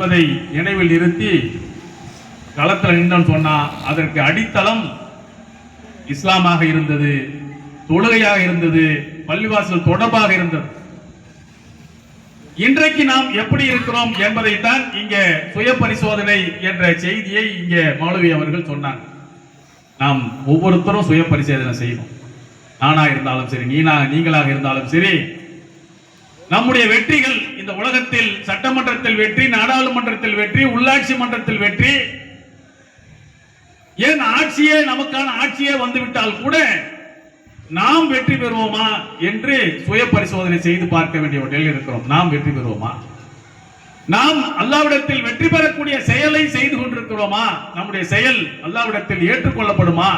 என்பதை நினைவில் நிறுத்தி களத்தில் நின்று சொன்னா அதற்கு அடித்தளம் இஸ்லாமாக இருந்தது, தொழுகையாக இருந்தது, பள்ளிவாசல் தொடர்பாக இருந்தது. இன்றைக்கு நாம் எப்படி இருக்கிறோம் என்பதைத்தான் இங்கே சுய பரிசோதனை என்ற செய்தியை இங்கே மௌலவி அவர்கள் சொன்னாங்க. நாம் ஒவ்வொருத்தரும் சுய பரிசோதனை செய்யணும். நானா இருந்தாலும் சரி, நீங்களாக இருந்தாலும் சரி, நம்முடைய வெற்றிகள் இந்த உலகத்தில் சட்டமன்றத்தில் வெற்றி, நாடாளுமன்றத்தில் வெற்றி, உள்ளாட்சி மன்றத்தில் வெற்றி, ஏன் ஆட்சியே நமக்கான ஆட்சியே வந்துவிட்டால் கூட நாம் வெற்றி பெறுவோமா என்று சுய பரிசோதனை செய்து பார்க்க வேண்டிய ஒரு நிலையில் இருக்கிறோம். நாம் வெற்றி பெறுவோமா? நாம் அல்லாஹ்விடத்தில் வெற்றி பெறக்கூடிய செயலை செய்து கொண்டிருக்கிறோமா? நம்முடைய செயல் அல்லாஹ்விடத்தில் ஏற்றுக்கொள்ளப்படுமா?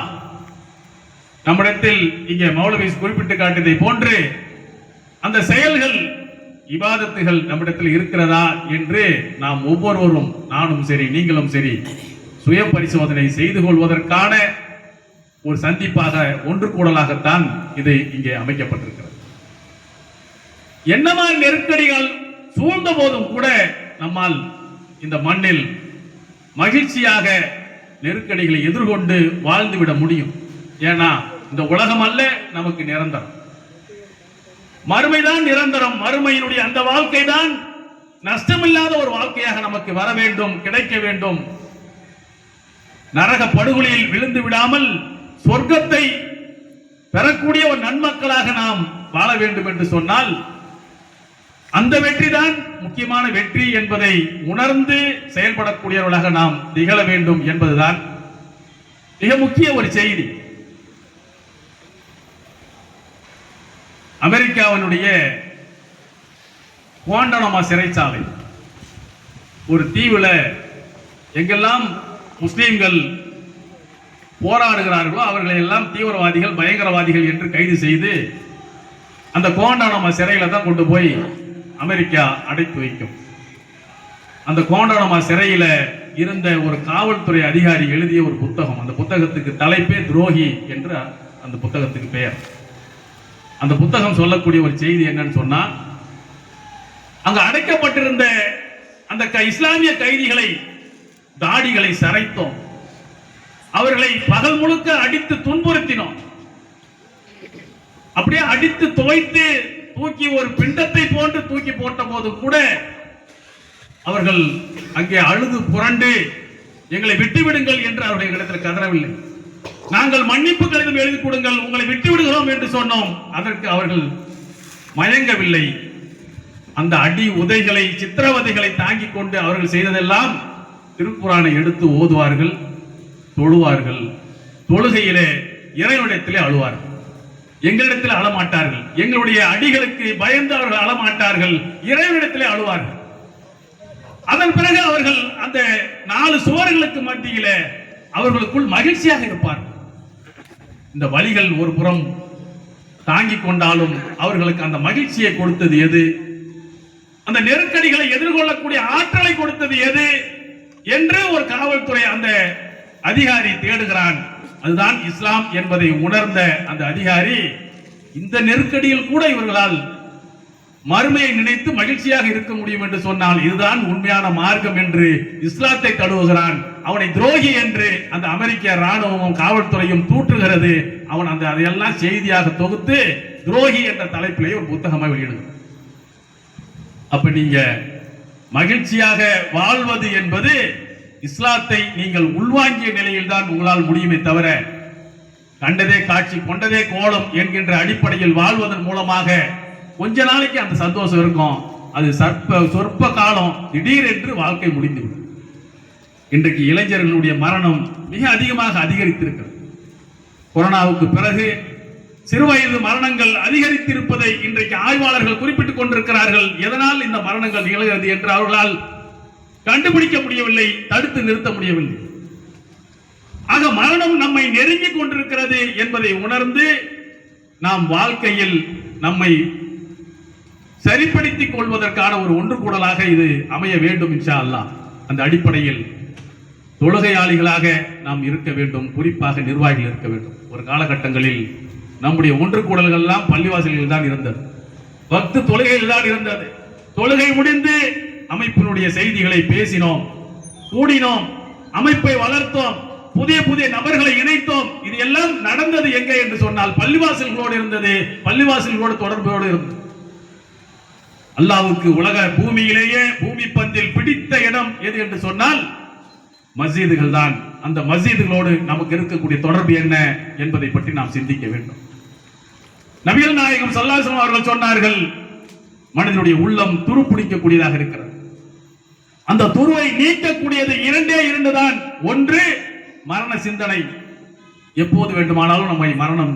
நம்மிடத்தில் இங்கே மௌலவி குறிப்பிட்டு காட்டியதை போன்று அந்த செயல்கள் இபாதத்துகள் நம்மிடத்தில் இருக்கிறதா என்று நாம் ஒவ்வொருவரும், நானும் சரி நீங்களும் சரி, சுய பரிசோதனை செய்து கொள்வதற்கான ஒரு சந்திப்பாக, ஒன்று கூடலாகத்தான் இது இங்கே அமைக்கப்பட்டிருக்கிறது. என்னமா நெருக்கடிகள் சூழ்ந்த போதும் கூட நம்மால் இந்த மண்ணில் மகிழ்ச்சியாக நெருக்கடிகளை எதிர்கொண்டு வாழ்ந்துவிட முடியும். ஏன்னா இந்த உலகம் அல்ல நமக்கு நிரந்தரம், மறுமைதான் நிரந்தரம். மறுமையினுடைய அந்த வாழ்க்கை தான் நஷ்டமில்லாத ஒரு வாழ்க்கையாக நமக்கு வர வேண்டும், கிடைக்க வேண்டும். நரக படுகொலியில் விழுந்து விடாமல் சொர்க்கத்தை பெறக்கூடிய ஒரு நன்மக்களாக நாம் வாழ வேண்டும் என்று சொன்னால் அந்த வெற்றி தான் முக்கியமான வெற்றி என்பதை உணர்ந்து செயல்படக்கூடியவர்களாக நாம் திகழ வேண்டும் என்பதுதான் மிக முக்கிய ஒரு செய்தி. அமெரிக்காவினுடைய குவாண்டனமா சிறைச்சாலை ஒரு தீவுல எங்கெல்லாம் முஸ்லிம்கள் போராடுகிறார்களோ அவர்களை எல்லாம் தீவிரவாதிகள், பயங்கரவாதிகள் என்று கைது செய்து அந்த குவாண்டனமா சிறையில தான் கொண்டு போய் அமெரிக்கா அடைத்து வைக்கும். அந்த குவாண்டனமா சிறையில இருந்த ஒரு காவல்துறை அதிகாரி எழுதிய ஒரு புத்தகம், அந்த புத்தகத்துக்கு தலைப்பே துரோகி என்று அந்த புத்தகத்துக்கு பெயர். அந்த புத்தகம் சொல்லக்கூடிய ஒரு செய்தி என்னன்னு சொன்னா, அங்க அடைக்கப்பட்டிருந்த அந்த இஸ்லாமிய கைதிகளை, தாடிகளை சரைத்தோம், அவர்களை பகல் முழுக்க அடித்து துன்புறுத்தினோம். அப்படியே அடித்து துவைத்து தூக்கி ஒரு பிண்டத்தை போன்று தூக்கி போட்ட போது கூட அவர்கள் அங்கே அழுது புரண்டு எங்களை விட்டுவிடுங்கள் என்று அவருடைய இடத்தில் கதறவில்லை. நாங்கள் மன்னிப்பு கடிதம் எழுதி கொடுங்கள், உங்களை விட்டு விடுகிறோம் என்று சொன்னோம். அதற்கு அவர்கள் மயங்கவில்லை. அந்த அடி உதைகளை, சித்திரவதைகளை தாங்கிக் கொண்டு அவர்கள் செய்ததெல்லாம் திருக்குரானை எடுத்து ஓதுவார்கள், தொழுவார்கள். தொழுகையிலே இறைவனிடத்திலே அழுவார்கள். எங்களிடத்தில் அழமாட்டார்கள். எங்களுடைய அடிகளுக்கு பயந்து அவர்கள் அழமாட்டார்கள், இறைவனிடத்திலே அழுவார்கள். அதன் பிறகு அவர்கள் அந்த 4 சுவர்களுக்கு மத்தியிலே அவர்களுக்குள் மகிழ்ச்சியாக இருப்பார்கள். இந்த வலிகள் ஒரு புறம் தாங்கிக் கொண்டாலும் அவர்களுக்கு அந்த மகிழ்ச்சியை கொடுத்தது எது? அந்த நெருக்கடிகளை எதிர்கொள்ளக்கூடிய ஆற்றலை கொடுத்தது எது என்று ஒரு காவல்துறை அந்த அதிகாரி தேடுகிறான். அதுதான் இஸ்லாம் என்பதை உணர்ந்த அந்த அதிகாரி இந்த நெருக்கடியில் கூட இவர்களால் மறுமையை நினைத்து மகிழ்ச்சியாக இருக்க முடியும் என்று சொன்னால் இதுதான் உண்மையான மார்க்கம் என்று இஸ்லாத்தை தழுவுகிறான். அவனை துரோகி என்று அந்த அமெரிக்க ராணுவமும் காவல்துறையும் தூற்றுகிறது. அவன் அதையெல்லாம் செய்தியாக தொகுத்து துரோகி என்ற தலைப்பிலேயே ஒரு புத்தகமாக வெளியிடுகிறான். அப்ப நீங்க மகிழ்ச்சியாக வாழ்வது என்பது இஸ்லாத்தை நீங்கள் உள்வாங்கிய நிலையில் தான் உங்களால் முடியுமே தவிர, கண்டதே காட்சி கொண்டதே கோலம் என்கின்ற அடிப்படையில் வாழ்வதன் மூலமாக கொஞ்ச நாளைக்கு அந்த சந்தோஷம் இருக்கும். அது சொற்ப காலம், திடீரென்று வாழ்க்கை முடிந்துவிடும். இன்றைக்கு இளைஞர்களுடைய மரணம் மிக அதிகமாக அதிகரித்திருக்கிறது. கொரோனாவுக்கு பிறகு சிறுவயது மரணங்கள் அதிகரித்திருப்பதை இன்றைக்கு ஆய்வாளர்கள் குறிப்பிட்டுக் கொண்டிருக்கிறார்கள். எதனால் இந்த மரணங்கள் நிகழ்கிறது என்று அவர்களால் கண்டுபிடிக்க முடியவில்லை, தடுத்து நிறுத்த முடியவில்லை. ஆக மரணம் நம்மை நெருங்கிக் கொண்டிருக்கிறது என்பதை உணர்ந்து நாம் வாழ்க்கையில் நம்மை சரிப்படுத்திக் கொள்வதற்கான ஒரு ஒன்று கூடலாக இது அமைய வேண்டும் இன்ஷா அல்லாஹ். அந்த அடிப்படையில் தொழுகையாளிகளாக நாம் இருக்க வேண்டும், குறிப்பாக நிர்வாகிகள் இருக்க வேண்டும். ஒரு காலகட்டங்களில் நம்முடைய ஒன்று கூடல்கள் எல்லாம் பள்ளிவாசல்கள் தான் இருந்தது, 10 தொழுகையில் தான் இருந்தது. தொழுகை முடிந்து அமைப்பினுடைய செய்திகளை பேசினோம், கூடினோம், அமைப்பை வளர்த்தோம், புதிய புதிய நபர்களை இணைத்தோம். இது எல்லாம் நடந்தது எங்கே என்று சொன்னால் பள்ளிவாசல்களோடு இருந்தது, பள்ளிவாசல்களோடு தொடர்போடு இருந்தது. அல்லாஹ்வுக்கு உலக பூமியிலேயே பூமி பந்தில் பிடித்த இடம் எது என்று சொன்னால் மஸ்ஜிதுகள் தான். அந்த மஸ்ஜிதுகளோடு நமக்கு இருக்கக்கூடிய தொடர்பு என்ன என்பதை பற்றி நாம் சிந்திக்க வேண்டும். நபிகள் நாயகம் ஸல்லல்லாஹு அலைஹி வஸல்லம் அவர்கள் சொன்னார்கள், மனிதனுடைய உள்ளம் துருப்பிடிக்கக்கூடியதாக இருக்கிறது. அந்த துருவை நீக்கக்கூடியது இரண்டே இரண்டு தான். ஒன்று மரண சிந்தனை. எப்போது வேண்டுமானாலும் நம்மை மரணம்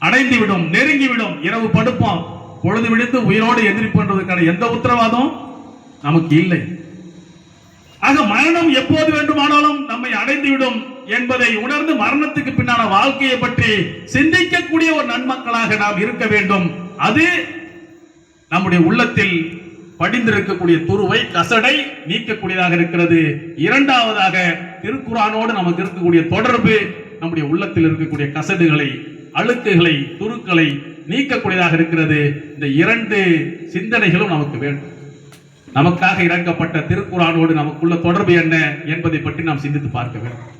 அடைந்துவிடும், நெருங்கிவிடும். இரவு படுப்போம், பொழுது விடுத்து உயிரோடு எதிர்ப்பதற்கான எந்த உத்தரவாதம் நமக்கு இல்லை. ஆக மரணம் எப்போது வேண்டுமானாலும் நம்மை அடைந்துவிடும் என்பதை உணர்ந்து மரணத்துக்கு பின்னான வாழ்க்கையை பற்றி சிந்திக்கக்கூடிய ஒரு நன்மக்களாக நாம் இருக்க வேண்டும். அது நம்முடைய உள்ளத்தில் படிந்திருக்கக்கூடிய துருவை, கசடை நீக்கக்கூடியதாக இருக்கிறது. இரண்டாவதாக திருக்குர்ஆனோடு நமக்கு இருக்கக்கூடிய தொடர்பு நம்முடைய உள்ளத்தில் இருக்கக்கூடிய கசடுகளை, அழுக்குகளை, துருக்களை நீக்கக்கூடியதாக இருக்கிறது. இந்த இரண்டு சிந்தனைகளும் நமக்கு வேண்டும். நமக்காக இறக்கப்பட்ட திருக்குர்ஆனோடு நமக்குள்ள தொடர்பு என்ன என்பதை பற்றி நாம் சிந்தித்து பார்க்க வேண்டும்.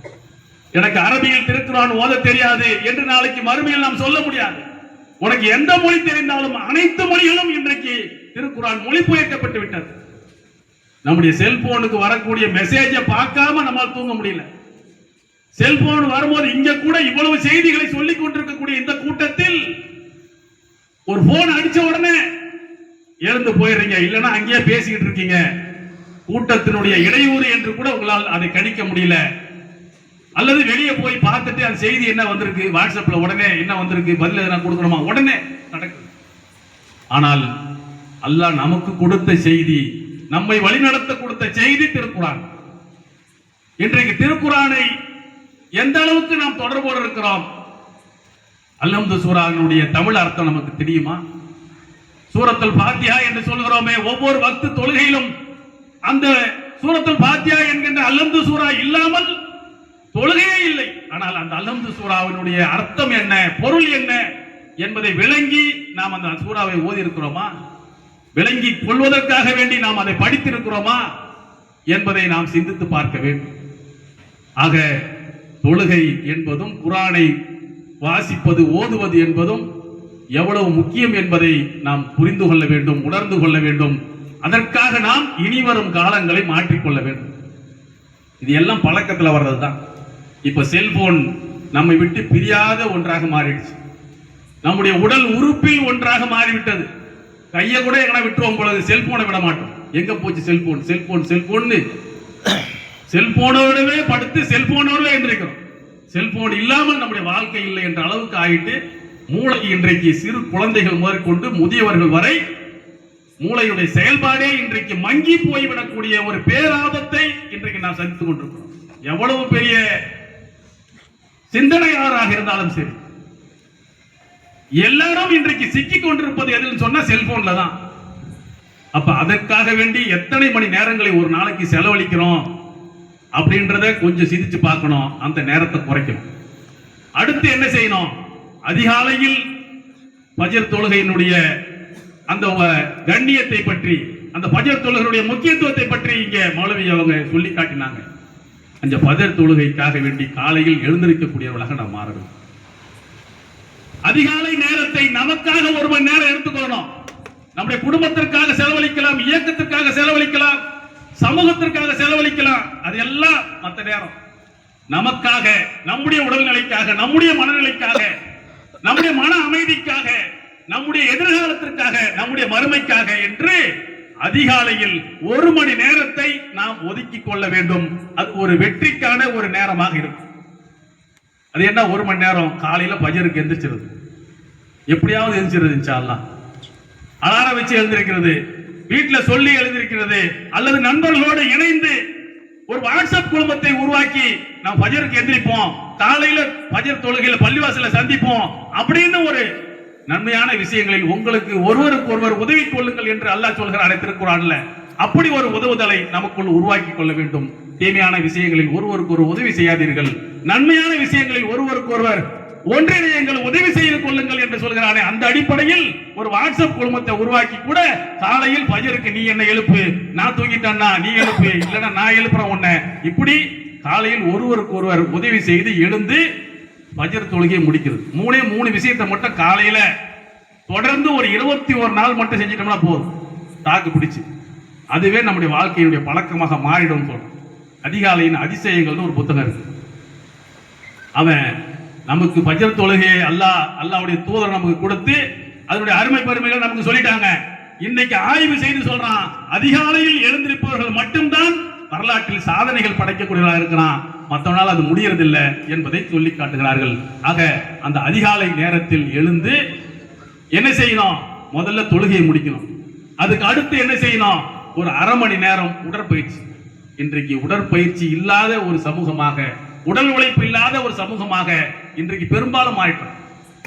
எனக்கு அரபியில் திருக்குர்ஆன் ஓத தெரியாது என்று நாளைக்கு மறுமையில் நாம் சொல்ல முடியாது. உனக்கு எந்த மொழி தெரிந்தாலும் அனைத்து மொழிகளும் இன்றைக்கு திருக்குர்ஆன் மொழிபெயர்க்கப்பட்டு விட்டது. நம்முடைய செல்போனுக்கு வரக்கூடிய மெசேஜை பார்க்காம நம்மால் தூங்க முடியல. செல்போன் வரும்போது இங்க கூட இவ்வளவு செய்திகளை சொல்லிக் கொண்டிருக்கக்கூடிய இந்த கூட்டத்தில் ஒரு போன் அடிச்ச உடனே எழுந்து போயிடுறீங்க, இல்லைன்னா அங்கேயே பேசிக்கிட்டு இருக்கீங்க. கூட்டத்தினுடைய இடையூறு என்று கூட உங்களால் அதை கணிக்க முடியல. அல்லது வெளியே போய் பார்த்துட்டு அந்த செய்தி என்ன வந்திருக்கு, வாட்ஸ்அப்ல உடனே என்ன வந்திருக்கு, பதில் எதனா கொடுக்கணுமா, உடனே நடக்குது. ஆனால் அல்லாஹ் நமக்கு கொடுத்த செய்தி, நம்மை வழிநடத்த கொடுத்த செய்தி திருக்குர்ஆன். இன்றைக்கு திருக்குர்ஆனை எந்த அளவுக்கு நாம் தொடர்போடு இருக்கிறோம்? அல்ஹம்து சூராவினுடைய தமிழ் அர்த்தம் நமக்கு தெரியுமா? சூரத்துல் ஃபாத்திஹா என்று சொல்கிறோமே, ஒவ்வொரு வக்து தொழுகையிலும் அந்த சூரத்துல் ஃபாத்திஹா என்கின்ற அல்ஹம்து சூரா இல்லாமல் தொழுகையே இல்லை. ஆனால் அந்த அல்ஹம்து சூராவினுடைய அர்த்தம் என்ன, பொருள் என்ன என்பதை விளங்கி நாம் அந்த சூராவை ஓதி இருக்கிறோமா? விளங்கி கொள்வதற்காக வேண்டி நாம் அதை படித்திருக்கிறோமா என்பதை நாம் சிந்தித்து பார்க்க வேண்டும். ஆக தொழுகை என்பதும் குர்ஆனை வாசிப்பது, ஓதுவது என்பதும் எவ்வளவு முக்கியம் என்பதை நாம் புரிந்து கொள்ள வேண்டும், உணர்ந்து கொள்ள வேண்டும். அதற்காக நாம் இனிவரும் காலங்களை மாற்றிக்கொள்ள வேண்டும். இது எல்லாம் பழக்கத்தில் வர்றதுதான். இப்ப செல்போன் நம்மை விட்டு பிரியாத ஒன்றாக மாறிடுச்சு. நம்முடைய உடல் உறுப்பில் ஒன்றாக மாறிவிட்டது. கையை கூட எங்கன்னா விட்டுருவோம் பொழுது செல்போனை விட மாட்டோம். எங்க போச்சு செல்போன், செல்போன், செல்போன்னு செல்போனோடவே படுத்து செல்போனோடவே எந்திரிக்கிறோம். செல்போன் இல்லாமல் நம்முடைய வாழ்க்கை இல்லை என்ற அளவுக்கு ஆகிட்டு மூளை இன்றைக்கு சிறு குழந்தைகள் முதற்கொண்டு முதியவர்கள் வரை மூளையுடைய செயல்பாடே இன்றைக்கு மங்கி போய்விடக்கூடிய ஒரு பேராபத்தை இன்றைக்கு நாம் சந்தித்துக் கொண்டிருக்கிறோம். எவ்வளவு பெரிய சிந்தனையாளராக இருந்தாலும் சரி, எல்லாரும் இன்றைக்கு சிக்கிக் கொண்டிருப்பது எதுன்னு சொன்னா செல்போன்ல தான். அப்ப அதற்காக வேண்டி எத்தனை மணி நேரங்களை ஒரு நாளைக்கு செலவழிக்கிறோம் அப்படின்றத கொஞ்சம் சிந்திச்சு பார்க்கணும். அந்த நேரத்தை குறைக்கணும். அடுத்து என்ன செய்யணும்? அதிகாலையில் ஃபஜ்ர் தொழுகையினுடைய அந்த கண்ணியத்தை பற்றி, அந்த ஃபஜ்ர் தொழுகையுடைய முக்கியத்துவத்தை பற்றி இங்க மௌலவி அவங்க சொல்லி காட்டினாங்க. அந்த ஃபஜ்ர் தொழுகைக்காக வேண்டி காலையில் எழுந்திருக்கக்கூடியவர்களாக நாம் மாறணும். அதிகாலை நேரத்தை நமக்காக ஒரு மணி நேரம் எடுத்துக்கொள்ளணும். நம்முடைய குடும்பத்திற்காக செலவழிக்கலாம், இயக்கத்திற்காக செலவழிக்கலாம், சமூகத்திற்காக செலவழிக்கலாம். அது எல்லாம் மற்ற நேரம் நமக்காக, நம்முடைய உடல்நிலைக்காக, நம்முடைய மனநிலைக்காக, நம்முடைய மன அமைதிக்காக, நம்முடைய எதிர்காலத்திற்காக, நம்முடைய மறுமைக்காக என்று அதிகாலையில் ஒரு மணி நேரத்தை நாம் ஒதுக்கிக் கொள்ள வேண்டும். அது ஒரு வெற்றிக்கான ஒரு நேரமாக இருக்கும். அது என்ன ஒரு மணி நேரம்? காலையில ஃபஜ்ருக்கு எந்திரிச்சிருது, எப்படியாவது எந்திரிச்சிருது இன்ஷா அல்லாஹ். அலாரம் வச்சு எழுந்திருக்கிறது, வீட்டுல சொல்லி எழுந்திருக்கிறது, அல்லது நண்பர்களோடு இணைந்து ஒரு வாட்ஸ்அப் குழுமத்தை உருவாக்கி நாம் ஃபஜ்ருக்கு எந்திரிப்போம், காலையில ஃபஜ்ர் தொழுகையில பள்ளிவாசல சந்திப்போம் அப்படின்னு ஒரு நன்மையான விஷயங்களில் உங்களுக்கு ஒருவருக்கு ஒருவர் உதவி கொள்ளுங்கள் என்று அல்லாஹ் சொல்கிறார் திருக்குர்ஆன்ல. அப்படி ஒரு உதவுதலை நமக்குள் உருவாக்கி கொள்ள வேண்டும். தீமையான விஷயங்களில் ஒருவருக்கு ஒரு உதவி செய்யாதீர்கள், நன்மையான விஷயங்களில் ஒருவருக்கு ஒருவர் ஒன்றிணையுங்கள், உதவி செய்து கொள்ளுங்கள் என்று சொல்கிறானே, அந்த அடிப்படையில் ஒரு வாட்ஸ்அப் குழுமத்தை உருவாக்கி கூட காலையில் ஃபஜருக்கு நீ என்ன எழுப்பு, நான் தூங்கிட்டேன்னா நீ எழுப்பு, இல்லைன்னா நான் எழுப்புறேன் உன்னை, இப்படி காலையில் ஒருவருக்கு ஒருவர் உதவி செய்து எழுந்து ஃபஜர் தொழுகையை முடிக்கிறது. மூணு விஷயத்தை மட்டும் காலையில தொடர்ந்து ஒரு 21 நாள் மட்டும் செஞ்சிட்டோம்னா போதும், தாக்கு பிடிச்சு அதுவே நம்முடைய வாழ்க்கையினுடைய பழக்கமாக மாறிடும். சொல்றோம். அதிகாலையின் அதிசயங்கள்னு ஒரு புத்தகம் இருக்கு. அவன் நமக்கு ஃபஜர் தொழுகையை அல்லாஹ்வுடைய தூதர் நமக்கு கொடுத்து அதனுடைய அருமை பெருமைகள் நமக்கு சொல்லிட்டாங்க. இன்னைக்கு ஆய்வு செய்து சொல்றான், அதிகாலையில் எழுந்திருப்பவர்கள் மட்டும்தான் வரலாற்றில் சாதனைகள் படைக்கக்கூடியவர்களாக இருக்கிறான், மற்றவனால் அது முடியறதில்லை என்பதை சொல்லி காட்டுகிறார்கள். ஆக அந்த அதிகாலை நேரத்தில் எழுந்து என்ன செய்யணும்? முதல்ல தொழுகையை முடிக்கணும். அதுக்கு அடுத்து என்ன செய்யணும்? ஒரு அரை மணி நேரம் உடற்பயிற்சி. இன்றைக்கு உடற்பயிற்சி இல்லாத ஒரு சமூகமாக, உடல் உழைப்பு இல்லாத ஒரு சமூகமாக இன்றைக்கு பெரும்பாலும் ஆயிட்டோம்.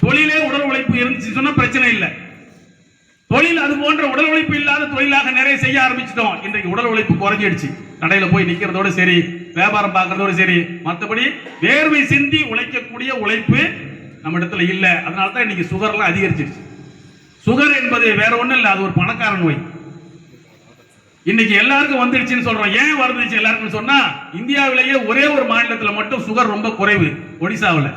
தொழிலே உடல் உழைப்பு இருந்துச்சு சொன்னா பிரச்சனை இல்லை. தொழில் அது போன்ற உடல் உழைப்பு இல்லாத தொழிலாக நிறைய செய்ய ஆரம்பிச்சிட்டோம். இன்றைக்கு உடல் உழைப்பு குறைஞ்சிடுச்சு. கடையில போய் நிக்கிறதோட சரி, வியாபாரம் பார்க்கறதோட சரி, மற்றபடி வேர்வை சிந்தி உழைக்கக்கூடிய உழைப்பு நம்ம இடத்துல இல்ல. அதனால தான் இன்னைக்கு சுகர்லாம் அதிகரிச்சிருச்சு. சுகர் என்பது வேற ஒண்ணும் இல்லை, அது ஒரு பணக்கார நோய். இன்னைக்கு எல்லாருக்கும் வந்துடுச்சுன்னு சொல்றோம். ஏன் வந்துச்சு எல்லாருக்கும் சொன்னா, இந்தியாவிலேயே ஒரே ஒரு மாநிலத்தில் மட்டும் சுகர் ரொம்ப குறைவு, ஒடிசாவில்.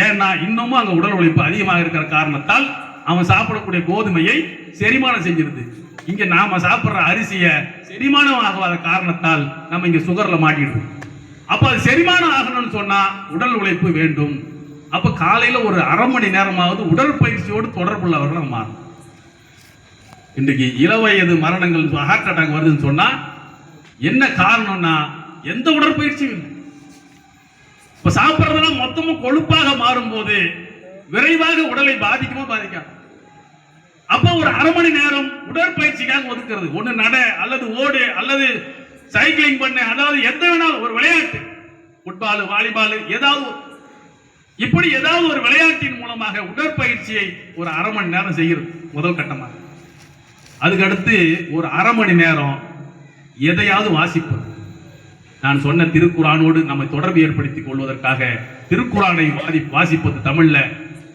ஏன்னா இன்னமும் அங்க உடல் உழைப்பு அதிகமாக இருக்கிற காரணத்தால் அவன் சாப்பிடக்கூடிய கோதுமையை செரிமானம் செஞ்சிருது. இங்க நாம சாப்பிடுற அரிசியை செரிமானம் ஆகாத காரணத்தால் நம்ம இங்க சுகர்ல மாட்டிடுவோம். அப்ப அது செரிமானம் ஆகணும்னு சொன்னா உடல் உழைப்பு வேண்டும். அப்ப காலையில ஒரு அரை மணி நேரமாவது உடற்பயிற்சியோடு தொடர்புள்ளவர்கள் மாறும். இன்றைக்கு இளவயது மரணங்கள், ஹார்ட் அட்டாக் வருதுன்னு சொன்னா என்ன காரணம்னா எந்த உடற்பயிற்சியும் இல்லை. இப்ப சாப்பிட்றதெல்லாம் மொத்தமும் கொழுப்பாக மாறும் போது விரைவாக உடலை பாதிக்குமோ பாதிக்காது. அப்ப ஒரு அரை மணி நேரம் உடற்பயிற்சிக்காக ஒதுக்குறது. ஒண்ணு நட, அல்லது ஓடு, அல்லது சைக்கிளிங் பண்ண, அதாவது எந்த வேணாலும் ஒரு விளையாட்டு, ஃபுட்பால், வாலிபால், ஏதாவது இப்படி ஏதாவது ஒரு விளையாட்டின் மூலமாக உடற்பயிற்சியை ஒரு அரை மணி நேரம் செய்யறது முதல் கட்டமாக. அதுக்கடுத்து ஒரு அரை மணி நேரம் எதையாவது வாசிப்பது. நான் சொன்ன திருக்குரானோடு நம்மை தொடர்பு ஏற்படுத்திக் கொள்வதற்காக திருக்குரானை வாசிப்பது. தமிழ்ல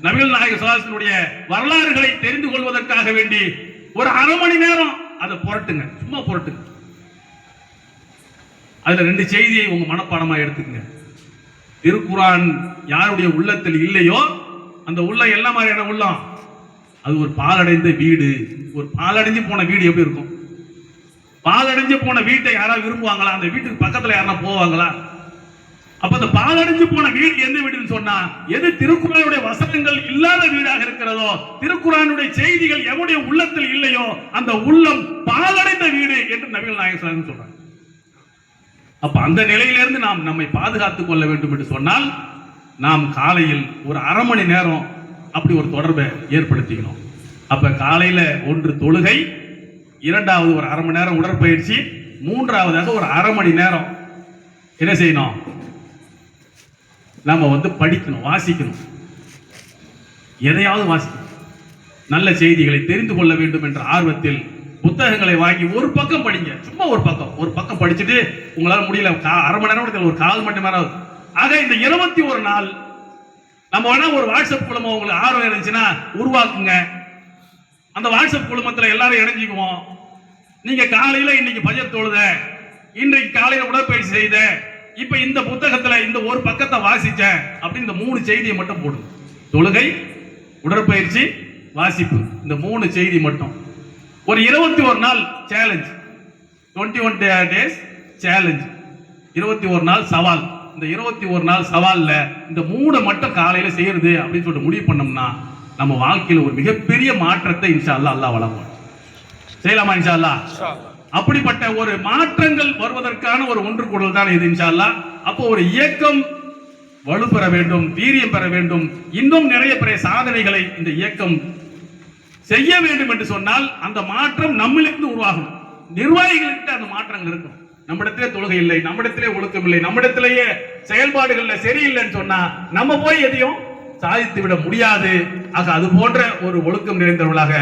நபிகள் நாயகம் ஸல்லல்லாஹு அலைஹி வஸல்லம் வரலாறுகளை தெரிந்து கொள்வதற்காக வேண்டி ஒரு அரை மணி நேரம் அதை புரட்டுங்க, சும்மா புரட்டுங்க. அதுல 2 செய்தியை உங்க மனப்பாடமா எடுத்துக்கங்க. திருக்குரான் யாருடைய உள்ளத்தில் இல்லையோ அந்த உள்ளம் என்ன மாதிரியான உள்ளம்? அது ஒரு பாலடைந்த வீடு. ஒரு பாலடைஞ்சு போன வீடு எப்படி இருக்கும்? பாலடைஞ்சு போன வீட்டை யாராவது விரும்புவாங்களா? அந்த வீட்டுக்கு பக்கத்துல யாரா போவாங்களா? அப்ப அந்த பாலடைஞ்சு போன வீடு எந்த வீடுன்னு சொன்னா, எது திருக்குறானுடைய வசனங்கள் இல்லாத வீடாக இருக்கிறதோ, திருக்குறானுடைய செய்திகள் எவனுடைய உள்ளத்தில் இல்லையோ அந்த உள்ளம் பாலடைந்த வீடு என்று நபிகள் நாயகம் ஸல்லல்லாஹு அலைஹி வஸல்லம் சொல்றாங்க. அப்ப அந்த நிலையிலிருந்து நாம் நம்மை பாதுகாத்துக் கொள்ள வேண்டும் என்று சொன்னால் நாம் காலையில் ஒரு அரை மணி நேரம் அப்படி ஒரு தொடர்பை ஏற்படுத்திக்கணும். அப்ப காலையில ஒன்று தொழுகை, இரண்டாவது ஒரு அரை மணி நேரம் உடற்பயிற்சி, மூன்றாவதாக ஒரு அரை மணி நேரம் என்ன செய்யணும்? நம்ம படிக்கணும், வாசிக்கணும். எதையாவது வாசிக்கணும். நல்ல செய்திகளை தெரிந்து கொள்ள வேண்டும் என்ற ஆர்வத்தில் புத்தகங்களை வாங்கி ஒரு பக்கம் படிங்க. சும்மா ஒரு பக்கம் படிச்சுட்டு உங்களால முடியல அரை மணி நேரம், ஒரு 1/4 மணி நேரம். ஆக இந்த 21 நாள் நம்ம வேணா ஒரு வாட்ஸ்அப் குழுமம் உங்களுக்கு ஆர்வம் இருந்துச்சுன்னா உருவாக்குங்க. அந்த வாட்ஸ்அப் குழுமத்தில் எல்லாரும் இணைஞ்சிக்குவோம். நீங்க காலையில இன்னைக்கு ஃபஜர் தொழுத, இன்றைக்கு காலையில உடற்பயிற்சி செய்த, இப்ப இந்த புத்தகத்துல இந்த ஒரு பக்கத்தை வாசிச்ச அப்படின்னு இந்த 3 செய்தியை மட்டும் போடுங்க. தொழுகை, உடற்பயிற்சி, வாசிப்பு, இந்த 3 செய்தி மட்டும். ஒரு 21 நாள் சேலஞ்ச், 21 டேஸ் சேலஞ்ச், 21 நாள் சவால். இந்த 21 நாள் சவால்ல இந்த 3 மட்டும் காலையில செய்யறது அப்படின்னு சொல்லிட்டு முடிவு பண்ணோம்னா நம்ம வாழ்க்கையில ஒரு மிகப்பெரிய மாற்றத்தை இன்ஷா அல்லாஹ் அல்லாஹ் வழங்குவான். செய்யலாமா இன்ஷா அல்லாஹ்? அப்படிப்பட்ட ஒரு மாற்றங்கள் வருவதற்கான ஒரு ஒன்று கூடல் தான் இது இன்ஷா அல்லாஹ். அப்போ ஒரு இயக்கம் வலுப்பெற வேண்டும், வீரியம் பெற வேண்டும், இன்னும் நிறைய பெரிய சாதனைகளை இந்த இயக்கம் செய்ய வேண்டும் என்று சொன்னால் அந்த மாற்றம் நம்மிலிருந்து உருவாகும். நிர்வாகிகளுக்கு அந்த மாற்றங்கள் இருக்கும். நம்மிடத்திலே தொழுகை இல்லை, நம்மிடத்திலே ஒழுக்கம் இல்லை, நம்மிடத்திலேயே செயல்பாடுகள்ல சரியில்லைன்னு சொன்னா நம்ம போய் எதையும் சாதித்து விட முடியாது. ஆக அது போன்ற ஒரு ஒழுக்கம் நிறைந்தவர்களாக,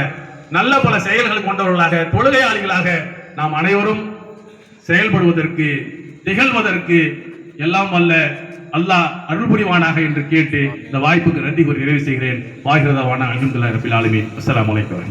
நல்ல பல செயல்கள் கொண்டவர்களாக, தொழுகையாளிகளாக நாம் அனைவரும் செயல்படுவதற்கு, திகழ்வதற்கு எல்லாம் வல்ல அல்லாஹ் அருள் புரிவானாக என்று கேட்டு இந்த வாய்ப்புக்கு நன்றி கூறி நிறைவு செய்கிறேன். வாஹிரதாவான அல்ஹம்துலில்லாஹி ரப்பில் ஆலமீன். அஸ்ஸலாமு அலைக்கும்.